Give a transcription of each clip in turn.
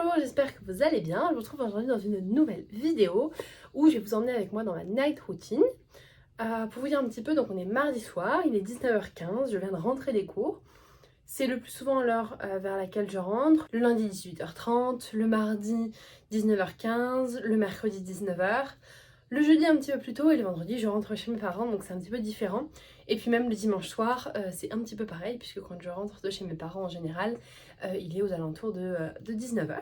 Bonjour, j'espère que vous allez bien. Je vous retrouve aujourd'hui dans une nouvelle vidéo où je vais vous emmener avec moi dans ma night routine. Pour vous dire un petit peu, donc on est mardi soir, il est 19h15, je viens de rentrer des cours. C'est le plus souvent l'heure vers laquelle je rentre. Le lundi 18h30, le mardi 19h15, le mercredi 19h. Le jeudi un petit peu plus tôt et le vendredi je rentre chez mes parents, donc c'est un petit peu différent. Et puis même le dimanche soir c'est un petit peu pareil, puisque quand je rentre de chez mes parents en général il est aux alentours de 19h.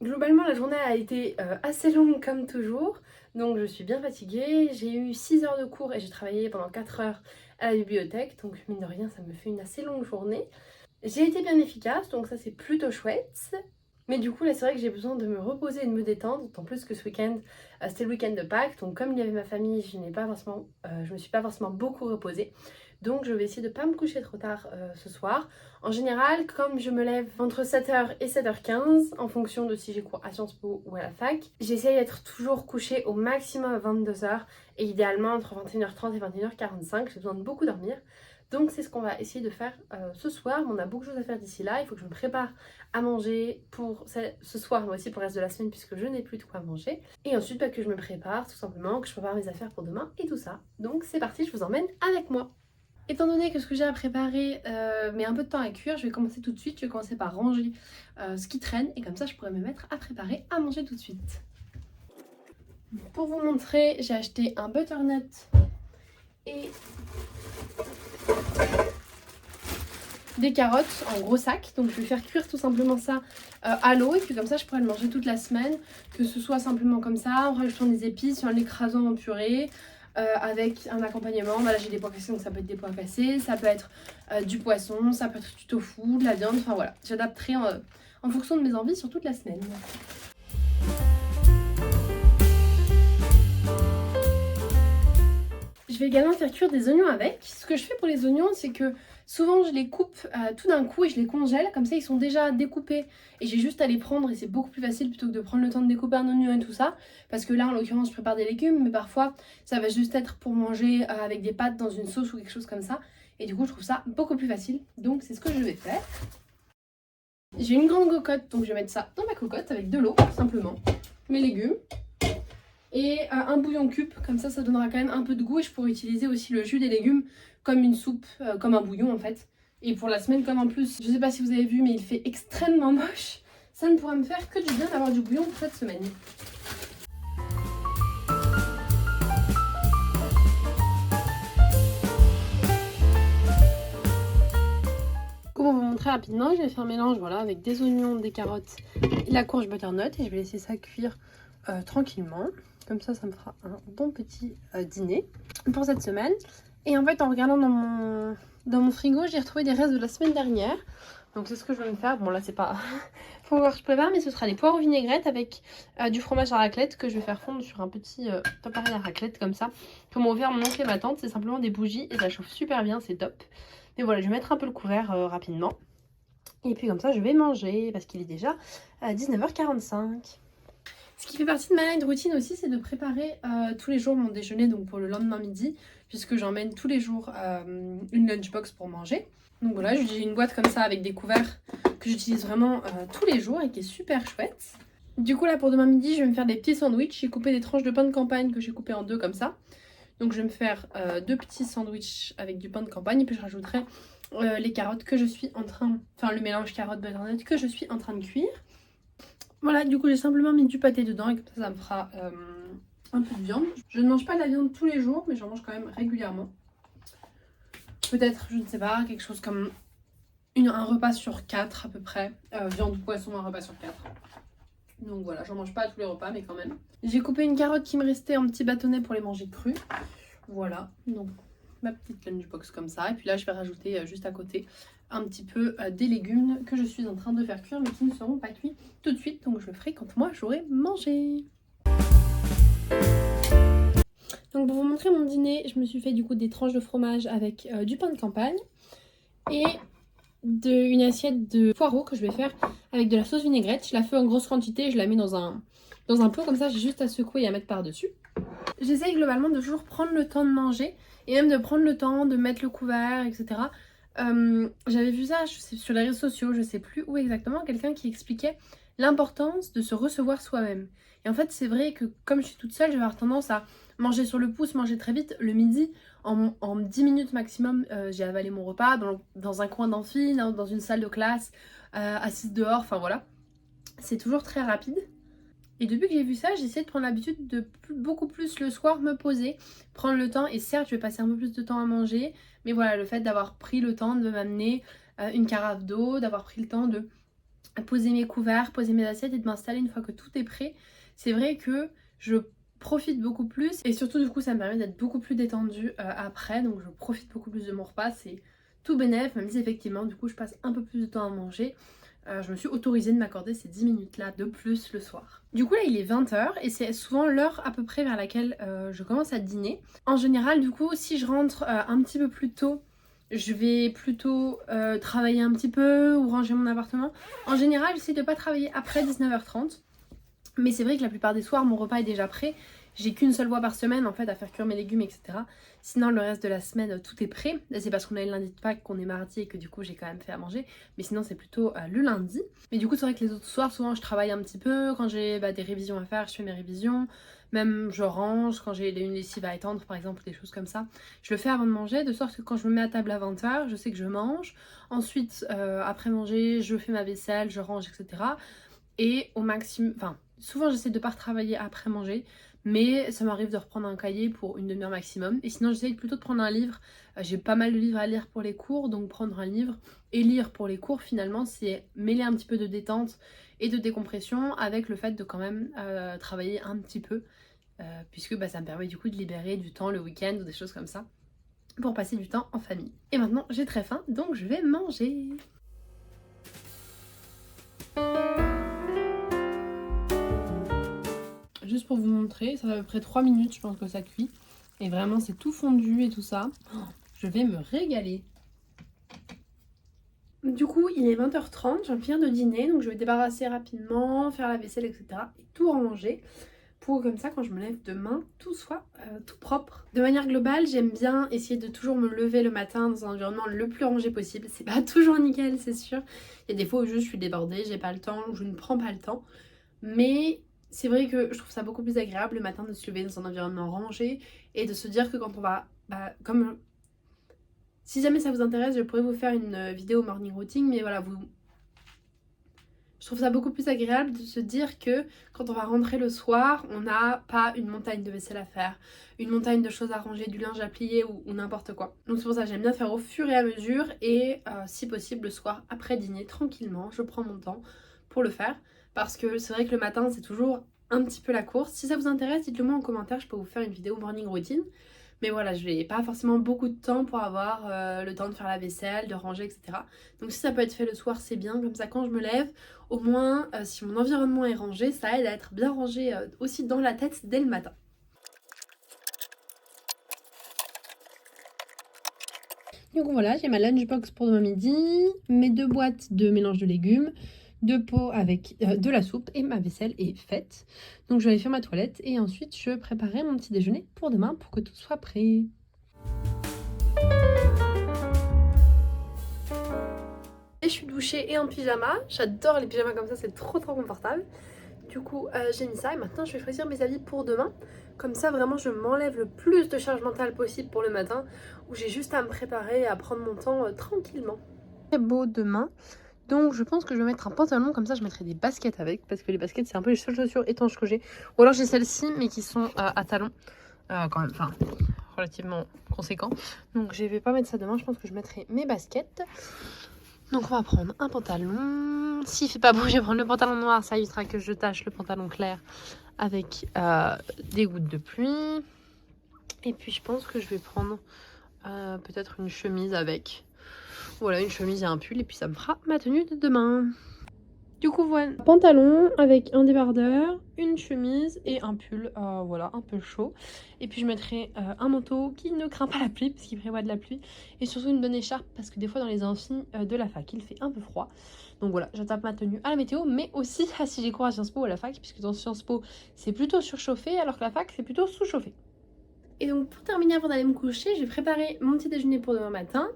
Globalement la journée a été assez longue comme toujours, donc je suis bien fatiguée. J'ai eu 6 heures de cours et j'ai travaillé pendant 4 heures à la bibliothèque, donc mine de rien ça me fait une assez longue journée. J'ai été bien efficace, donc ça c'est plutôt chouette. Mais du coup là c'est vrai que j'ai besoin de me reposer et de me détendre, d'autant plus que ce week-end c'était le week-end de Pâques, donc comme il y avait ma famille, je me suis pas forcément beaucoup reposée. Donc je vais essayer de ne pas me coucher trop tard ce soir. En général, comme je me lève entre 7h et 7h15, en fonction de si j'ai cours à Sciences Po ou à la fac, j'essaye d'être toujours couchée au maximum à 22h et idéalement entre 21h30 et 21h45, j'ai besoin de beaucoup dormir. Donc c'est ce qu'on va essayer de faire ce soir. On a beaucoup de choses à faire d'ici là, il faut que je me prépare à manger pour ce soir, mais aussi pour le reste de la semaine puisque je n'ai plus de quoi manger. Et ensuite que je me prépare tout simplement, que je prépare mes affaires pour demain et tout ça. Donc c'est parti, je vous emmène avec moi. Étant donné que ce que j'ai à préparer met un peu de temps à cuire, je vais commencer tout de suite. Je vais commencer par ranger ce qui traîne et comme ça je pourrai me mettre à préparer à manger tout de suite. Pour vous montrer, j'ai acheté un butternut et des carottes en gros sac. Donc je vais faire cuire tout simplement ça à l'eau et puis comme ça je pourrai le manger toute la semaine. Que ce soit simplement comme ça, en rajoutant des épices, en l'écrasant en purée. Avec un accompagnement, là j'ai des pois cassés donc ça peut être des pois cassés, ça peut être du poisson, ça peut être du tofu, de la viande, enfin voilà, j'adapterai en fonction de mes envies sur toute la semaine. Je vais également faire cuire des oignons avec. Ce que je fais pour les oignons, c'est que souvent je les coupe tout d'un coup et je les congèle, comme ça ils sont déjà découpés et j'ai juste à les prendre et c'est beaucoup plus facile plutôt que de prendre le temps de découper un oignon et tout ça. Parce que là en l'occurrence je prépare des légumes, mais parfois ça va juste être pour manger avec des pâtes dans une sauce ou quelque chose comme ça. Et du coup je trouve ça beaucoup plus facile, donc c'est ce que je vais faire. J'ai une grande cocotte, donc je vais mettre ça dans ma cocotte avec de l'eau tout simplement, mes légumes. Et un bouillon cube, comme ça donnera quand même un peu de goût et je pourrais utiliser aussi le jus des légumes comme une soupe, comme un bouillon en fait. Et pour la semaine, comme en plus, je sais pas si vous avez vu mais il fait extrêmement moche, ça ne pourra me faire que du bien d'avoir du bouillon pour cette semaine. Pour vous montrer rapidement, je vais faire un mélange voilà, avec des oignons, des carottes et la courge butternut et je vais laisser ça cuire tranquillement. Comme ça me fera un bon petit dîner pour cette semaine. Et en fait, en regardant dans mon frigo, j'ai retrouvé des restes de la semaine dernière. Donc c'est ce que je vais me faire. Bon là, c'est pas... faut voir que je prépare, mais ce sera des poires aux vinaigrettes avec du fromage à raclette que je vais faire fondre sur un petit appareil à raclette comme ça. Comme ont ouvert mon oncle et ma tante, c'est simplement des bougies et ça chauffe super bien, c'est top. Mais voilà, je vais mettre un peu le couvert rapidement. Et puis comme ça, je vais manger parce qu'il est déjà 19h45. Ce qui fait partie de ma night routine aussi, c'est de préparer tous les jours mon déjeuner, donc pour le lendemain midi, puisque j'emmène tous les jours une lunchbox pour manger. Donc voilà, j'ai une boîte comme ça avec des couverts que j'utilise vraiment tous les jours et qui est super chouette. Du coup là pour demain midi, je vais me faire des petits sandwichs. J'ai coupé des tranches de pain de campagne que j'ai coupé en deux comme ça. Donc je vais me faire deux petits sandwichs avec du pain de campagne et puis je rajouterai les carottes que je suis en train... Enfin le mélange carotte butternut que je suis en train de cuire. Voilà, du coup j'ai simplement mis du pâté dedans et comme ça me fera un peu de viande. Je ne mange pas de la viande tous les jours, mais j'en mange quand même régulièrement. Peut-être, je ne sais pas, quelque chose comme un repas sur 4 à peu près. Viande ou poisson, un repas sur 4. Donc voilà, j'en mange pas à tous les repas, mais quand même. J'ai coupé une carotte qui me restait en petits bâtonnets pour les manger crus. Voilà, donc ma petite lunchbox comme ça. Et puis là, je vais rajouter juste à côté un petit peu des légumes que je suis en train de faire cuire, mais qui ne seront pas cuits tout de suite. Donc je le ferai quand moi j'aurai mangé. Donc pour vous montrer mon dîner, je me suis fait du coup des tranches de fromage avec du pain de campagne et une assiette de poireaux que je vais faire avec de la sauce vinaigrette. Je la fais en grosse quantité, je la mets dans un pot comme ça, j'ai juste à secouer et à mettre par-dessus. J'essaye globalement de toujours prendre le temps de manger et même de prendre le temps de mettre le couvert, etc. j'avais vu ça sur les réseaux sociaux, je sais plus où exactement, quelqu'un qui expliquait l'importance de se recevoir soi-même. Et en fait, c'est vrai que comme je suis toute seule, je vais avoir tendance à manger sur le pouce, manger très vite. Le midi, en 10 minutes maximum, j'ai avalé mon repas dans un coin d'amphi, dans une salle de classe, assise dehors, enfin voilà. C'est toujours très rapide. Et depuis que j'ai vu ça, j'essaie de prendre l'habitude de beaucoup plus le soir me poser, prendre le temps. Et certes, je vais passer un peu plus de temps à manger, mais voilà, le fait d'avoir pris le temps de m'amener une carafe d'eau, d'avoir pris le temps de poser mes couverts, poser mes assiettes et de m'installer une fois que tout est prêt, c'est vrai que je profite beaucoup plus. Et surtout, du coup, ça me permet d'être beaucoup plus détendue après. Donc, je profite beaucoup plus de mon repas. C'est tout bénef, même si effectivement, du coup, je passe un peu plus de temps à manger. Je me suis autorisée de m'accorder ces 10 minutes là de plus le soir. Du coup là il est 20h et c'est souvent l'heure à peu près vers laquelle je commence à dîner. En général du coup si je rentre un petit peu plus tôt, je vais plutôt travailler un petit peu ou ranger mon appartement. En général j'essaie de pas travailler après 19h30. Mais c'est vrai que la plupart des soirs mon repas est déjà prêt. J'ai qu'une seule fois par semaine en fait à faire cuire mes légumes, etc. Sinon le reste de la semaine tout est prêt. Là c'est parce qu'on a le lundi de Pâques qu'on est mardi et que du coup j'ai quand même fait à manger. Mais sinon c'est plutôt le lundi. Mais du coup c'est vrai que les autres soirs souvent je travaille un petit peu. Quand j'ai des révisions à faire je fais mes révisions. Même je range quand j'ai une lessive à étendre par exemple, des choses comme ça. Je le fais avant de manger de sorte que quand je me mets à table à 20h je sais que je mange. Ensuite après manger je fais ma vaisselle, je range, etc. Et au maximum, enfin souvent j'essaie de pas retravailler après manger. Mais ça m'arrive de reprendre un cahier pour une demi-heure maximum. Et sinon j'essaye plutôt de prendre un livre. J'ai pas mal de livres à lire pour les cours. Donc prendre un livre et lire pour les cours finalement c'est mêler un petit peu de détente et de décompression avec le fait de quand même travailler un petit peu. Puisque ça me permet du coup de libérer du temps le week-end ou des choses comme ça. Pour passer du temps en famille. Et maintenant j'ai très faim donc je vais manger. Juste pour vous montrer, ça fait à peu près 3 minutes je pense que ça cuit. Et vraiment c'est tout fondu et tout ça. Je vais me régaler. Du coup il est 20h30, je viens de dîner. Donc je vais débarrasser rapidement, faire la vaisselle, etc. Et tout ranger. Pour comme ça quand je me lève demain, tout soit tout propre. De manière globale, j'aime bien essayer de toujours me lever le matin dans un environnement le plus rangé possible. C'est pas toujours nickel, c'est sûr. Il y a des fois où juste je suis débordée, j'ai pas le temps, ou je ne prends pas le temps. Mais c'est vrai que je trouve ça beaucoup plus agréable le matin de se lever dans un environnement rangé et de se dire que quand on va, comme si jamais ça vous intéresse, je pourrais vous faire une vidéo morning routine, mais voilà, je trouve ça beaucoup plus agréable de se dire que quand on va rentrer le soir, on n'a pas une montagne de vaisselle à faire, une montagne de choses à ranger, du linge à plier ou n'importe quoi. Donc c'est pour ça que j'aime bien faire au fur et à mesure et si possible le soir après dîner tranquillement, je prends mon temps pour le faire. Parce que c'est vrai que le matin c'est toujours un petit peu la course. Si ça vous intéresse, dites-le moi en commentaire, je peux vous faire une vidéo morning routine. Mais voilà, je n'ai pas forcément beaucoup de temps pour avoir le temps de faire la vaisselle, de ranger, etc. Donc si ça peut être fait le soir, c'est bien. Comme ça, quand je me lève, au moins, si mon environnement est rangé, ça aide à être bien rangé aussi dans la tête dès le matin. Donc voilà, j'ai ma lunchbox pour demain midi, mes 2 boîtes de mélange de légumes, 2 pots avec de la soupe et ma vaisselle est faite. Donc je vais aller faire ma toilette et ensuite je préparerai mon petit déjeuner pour demain pour que tout soit prêt. Et je suis douchée et en pyjama. J'adore les pyjamas comme ça, c'est trop confortable. Du coup j'ai mis ça et maintenant je vais choisir mes habits pour demain. Comme ça vraiment je m'enlève le plus de charge mentale possible pour le matin où j'ai juste à me préparer et à prendre mon temps tranquillement. Très beau demain. Donc je pense que je vais mettre un pantalon, comme ça je mettrai des baskets avec, parce que les baskets c'est un peu les seules chaussures étanches que j'ai. Ou alors j'ai celles-ci mais qui sont à talons, quand même, enfin relativement conséquent. Donc je vais pas mettre ça demain, je pense que je mettrai mes baskets. Donc on va prendre un pantalon. S'il fait pas beau, je vais prendre le pantalon noir, ça évitera que je tâche le pantalon clair avec des gouttes de pluie. Et puis je pense que je vais prendre peut-être une chemise avec... Voilà, une chemise et un pull et puis ça me fera ma tenue de demain. Du coup voilà, pantalon avec un débardeur, une chemise et un pull, voilà, un peu chaud. Et puis je mettrai un manteau qui ne craint pas la pluie parce qu'il prévoit de la pluie. Et surtout une bonne écharpe parce que des fois dans les amphis de la fac il fait un peu froid. Donc voilà, j'adapte ma tenue à la météo, mais aussi à si j'ai cours à Sciences Po ou à la fac, puisque dans Sciences Po c'est plutôt surchauffé alors que la fac c'est plutôt sous-chauffé. Et donc pour terminer avant d'aller me coucher, j'ai préparé mon petit déjeuner pour demain matin.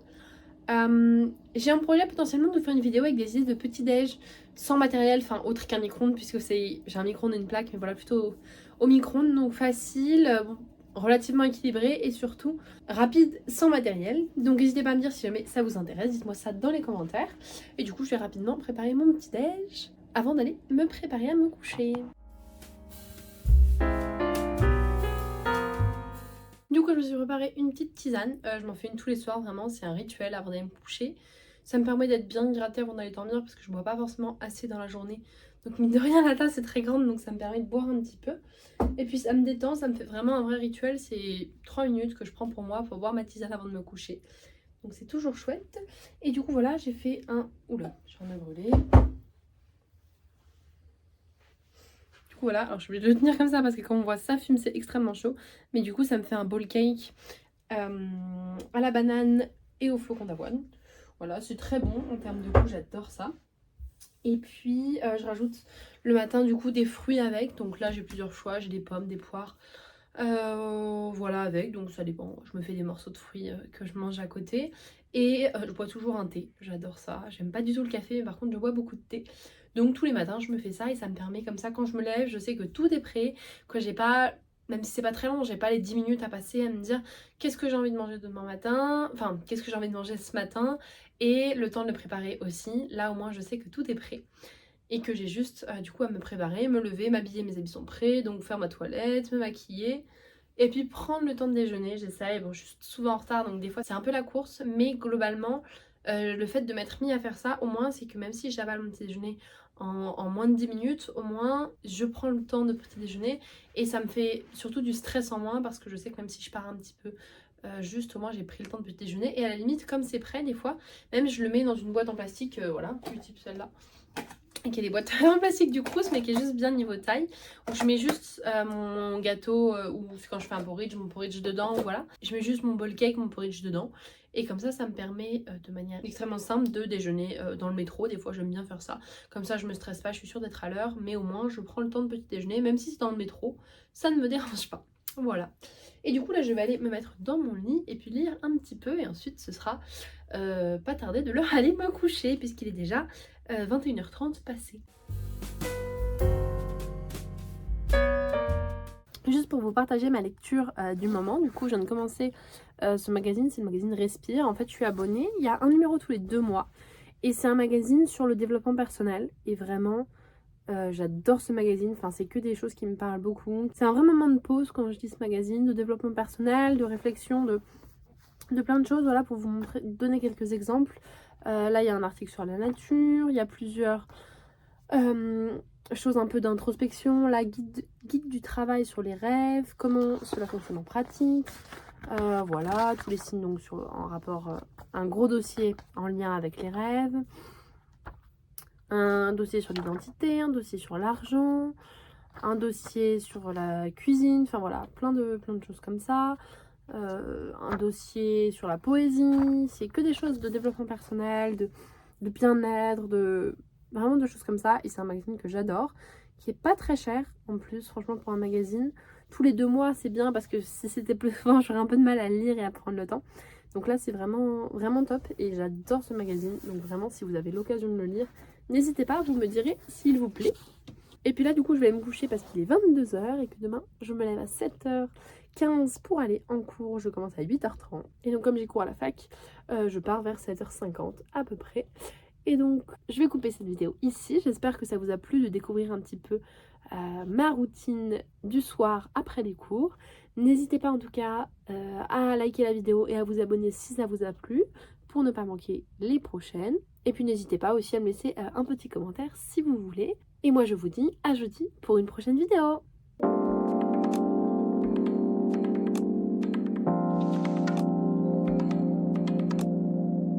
J'ai un projet potentiellement de faire une vidéo avec des idées de petit-déj sans matériel, enfin autre qu'un micro-ondes, puisque j'ai un micro-ondes et une plaque, mais voilà, plutôt au micro-ondes, donc facile, bon, relativement équilibré et surtout rapide sans matériel. Donc n'hésitez pas à me dire si jamais ça vous intéresse, dites-moi ça dans les commentaires. Et du coup, je vais rapidement préparer mon petit-déj avant d'aller me préparer à me coucher. Du coup, je me suis préparé une petite tisane. Je m'en fais une tous les soirs, vraiment, c'est un rituel avant d'aller me coucher. Ça me permet d'être bien hydratée avant d'aller dormir parce que je bois pas forcément assez dans la journée. Donc mine de rien, la tasse est très grande, donc ça me permet de boire un petit peu. Et puis ça me détend, ça me fait vraiment un vrai rituel. C'est 3 minutes que je prends pour moi pour boire ma tisane avant de me coucher. Donc c'est toujours chouette. Et du coup, voilà, j'ai fait un... Oula, j'en ai brûlé. Voilà, alors je vais le tenir comme ça parce que quand on voit ça fume c'est extrêmement chaud. Mais du coup ça me fait un bowl cake à la banane et au flocon d'avoine. Voilà, c'est très bon en termes de goût, j'adore ça. Et puis je rajoute le matin du coup des fruits avec. Donc là j'ai plusieurs choix, j'ai des pommes, des poires. Voilà avec, donc ça dépend. Je me fais des morceaux de fruits que je mange à côté. Et je bois toujours un thé, j'adore ça. J'aime pas du tout le café, mais par contre je bois beaucoup de thé. Donc tous les matins je me fais ça et ça me permet comme ça quand je me lève, je sais que tout est prêt, que j'ai pas, même si c'est pas très long, j'ai pas les 10 minutes à passer à me dire qu'est-ce que j'ai envie de manger demain matin, enfin qu'est-ce que j'ai envie de manger ce matin et le temps de le préparer aussi. Là au moins je sais que tout est prêt et que j'ai juste du coup à me préparer, me lever, m'habiller, mes habits sont prêts, donc faire ma toilette, me maquiller. Et puis prendre le temps de déjeuner, j'essaye, bon je suis souvent en retard donc des fois c'est un peu la course, mais globalement le fait de m'être mis à faire ça au moins c'est que même si j'avale mon petit déjeuner en moins de 10 minutes, au moins je prends le temps de petit déjeuner et ça me fait surtout du stress en moins parce que je sais que même si je pars un petit peu juste au moins j'ai pris le temps de petit déjeuner et à la limite comme c'est prêt des fois, même je le mets dans une boîte en plastique, voilà, du type celle-là. Et qui est des boîtes en plastique du Crous mais qui est juste bien niveau taille où je mets juste mon gâteau ou quand je fais un porridge, mon porridge dedans, voilà je mets juste mon bowl cake, mon porridge dedans et comme ça me permet de manière extrêmement simple de déjeuner dans le métro. Des fois j'aime bien faire ça, comme ça je me stresse pas, je suis sûre d'être à l'heure mais au moins je prends le temps de petit déjeuner même si c'est dans le métro, ça ne me dérange pas. Voilà. Et du coup là je vais aller me mettre dans mon lit et puis lire un petit peu et ensuite ce sera pas tardé de l'heure aller me coucher puisqu'il est déjà 21h30 passé. Juste pour vous partager ma lecture du moment, du coup je viens de commencer ce magazine, c'est le magazine Respire. En fait je suis abonnée, il y a un numéro tous les 2 mois et c'est un magazine sur le développement personnel et vraiment j'adore ce magazine, enfin c'est que des choses qui me parlent beaucoup. C'est un vrai moment de pause quand je dis ce magazine, de développement personnel, de réflexion, de plein de choses, voilà, pour vous donner quelques exemples. Là il y a un article sur la nature, il y a plusieurs choses un peu d'introspection, la guide du travail sur les rêves, comment cela fonctionne en pratique, voilà, tous les signes donc en rapport, un gros dossier en lien avec les rêves, un dossier sur l'identité, un dossier sur l'argent, un dossier sur la cuisine, enfin voilà, plein de choses comme ça. Un dossier sur la poésie, c'est que des choses de développement personnel, de bien-être, vraiment de choses comme ça. Et c'est un magazine que j'adore, qui est pas très cher en plus, franchement pour un magazine. Tous les 2 mois c'est bien parce que si c'était plus souvent j'aurais un peu de mal à lire et à prendre le temps. Donc là c'est vraiment, vraiment top et j'adore ce magazine. Donc vraiment si vous avez l'occasion de le lire, n'hésitez pas, vous me direz s'il vous plaît. Et puis là du coup je vais me coucher parce qu'il est 22h et que demain je me lève à 7h15 pour aller en cours. Je commence à 8h30 et donc comme j'ai cours à la fac, je pars vers 7h50 à peu près. Et donc je vais couper cette vidéo ici. J'espère que ça vous a plu de découvrir un petit peu ma routine du soir après les cours. N'hésitez pas en tout cas à liker la vidéo et à vous abonner si ça vous a plu pour ne pas manquer les prochaines. Et puis n'hésitez pas aussi à me laisser un petit commentaire si vous voulez. Et moi je vous dis à jeudi pour une prochaine vidéo.